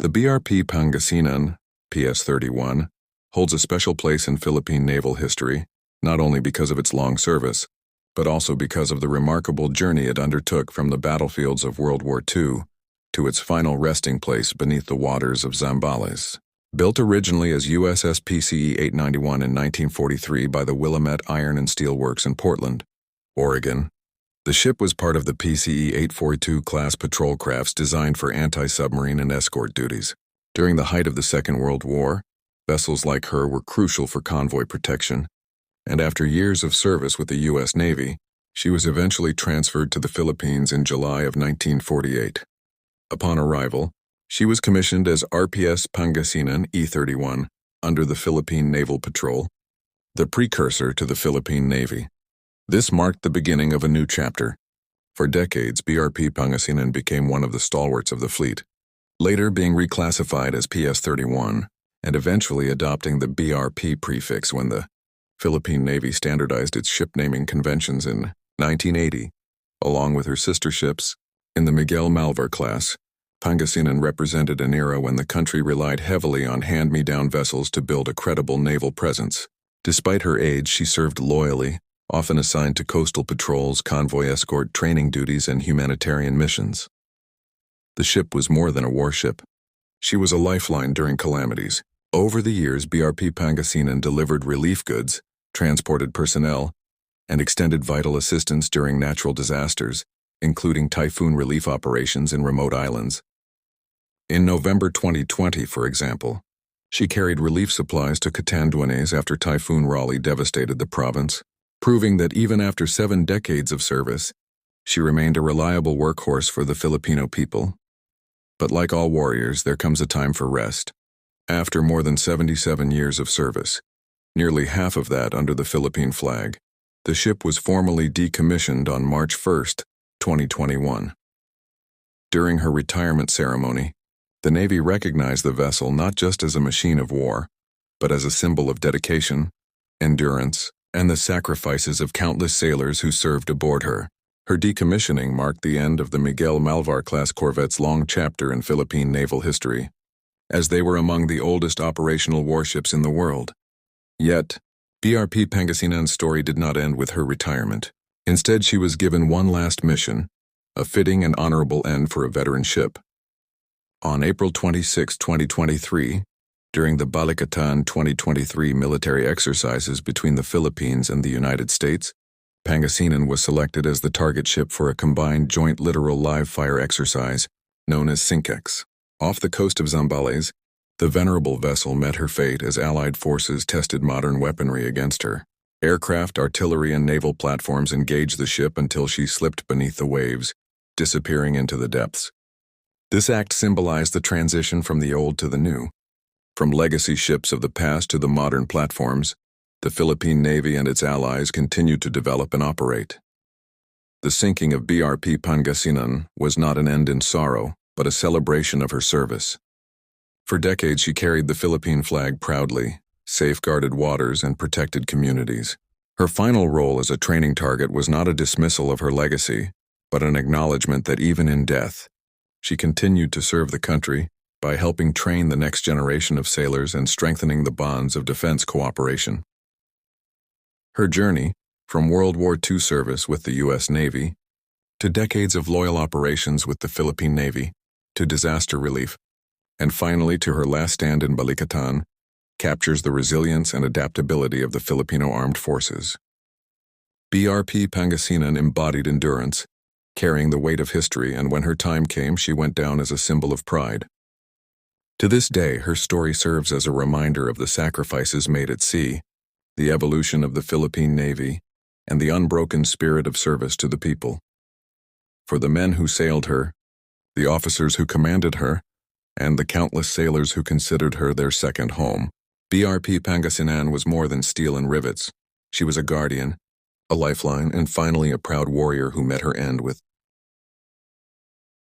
The BRP Pangasinan, PS-31, holds a special place in Philippine naval history, not only because of its long service, but also because of the remarkable journey it undertook from the battlefields of World War II to its final resting place beneath the waters of Zambales. Built originally as USS PCE-891 in 1943 by the Willamette Iron and Steel Works in Portland, Oregon, the ship was part of the PCE-842 class patrol crafts designed for anti-submarine and escort duties. During the height of the Second World War, vessels like her were crucial for convoy protection, and after years of service with the U.S. Navy, she was eventually transferred to the Philippines in July of 1948. Upon arrival, she was commissioned as RPS Pangasinan E-31 under the Philippine Naval Patrol, the precursor to the Philippine Navy. This marked the beginning of a new chapter. For decades, BRP Pangasinan became one of the stalwarts of the fleet, later being reclassified as PS-31 and eventually adopting the BRP prefix when the Philippine Navy standardized its ship naming conventions in 1980. Along with her sister ships, in the Miguel Malvar class, Pangasinan represented an era when the country relied heavily on hand-me-down vessels to build a credible naval presence. Despite her age, she served loyally, often assigned to coastal patrols, convoy escort training duties, and humanitarian missions. The ship was more than a warship. She was a lifeline during calamities. Over the years, BRP Pangasinan delivered relief goods, transported personnel, and extended vital assistance during natural disasters, including typhoon relief operations in remote islands. In November 2020, for example, she carried relief supplies to Catanduanes after Typhoon Raleigh devastated the province, proving that even after 7 decades of service, she remained a reliable workhorse for the Filipino people. But like all warriors, there comes a time for rest. After more than 77 years of service, nearly half of that under the Philippine flag, the ship was formally decommissioned on March 1, 2021. During her retirement ceremony, the Navy recognized the vessel not just as a machine of war, but as a symbol of dedication, endurance, and the sacrifices of countless sailors who served aboard her. Her decommissioning marked the end of the Miguel Malvar-class corvette's long chapter in Philippine naval history, as they were among the oldest operational warships in the world. Yet, BRP Pangasinan's story did not end with her retirement. Instead, she was given one last mission, a fitting and honorable end for a veteran ship. On April 26, 2023, during the Balikatan 2023 military exercises between the Philippines and the United States, Pangasinan was selected as the target ship for a combined joint littoral live-fire exercise known as SYNCEX. Off the coast of Zambales, the venerable vessel met her fate as Allied forces tested modern weaponry against her. Aircraft, artillery, and naval platforms engaged the ship until she slipped beneath the waves, disappearing into the depths. This act symbolized the transition from the old to the new. From legacy ships of the past to the modern platforms, the Philippine Navy and its allies continued to develop and operate. The sinking of BRP Pangasinan was not an end in sorrow, but a celebration of her service. For decades, she carried the Philippine flag proudly, safeguarded waters, and protected communities. Her final role as a training target was not a dismissal of her legacy, but an acknowledgement that even in death, she continued to serve the country by helping train the next generation of sailors and strengthening the bonds of defense cooperation. Her journey, from World War II service with the U.S. Navy, to decades of loyal operations with the Philippine Navy, to disaster relief, and finally to her last stand in Balikatan, captures the resilience and adaptability of the Filipino armed forces. BRP Pangasinan embodied endurance, carrying the weight of history, and when her time came, she went down as a symbol of pride. To this day, her story serves as a reminder of the sacrifices made at sea, the evolution of the Philippine Navy, and the unbroken spirit of service to the people. For the men who sailed her, the officers who commanded her, and the countless sailors who considered her their second home, BRP Pangasinan was more than steel and rivets. She was a guardian, a lifeline, and finally a proud warrior who met her end with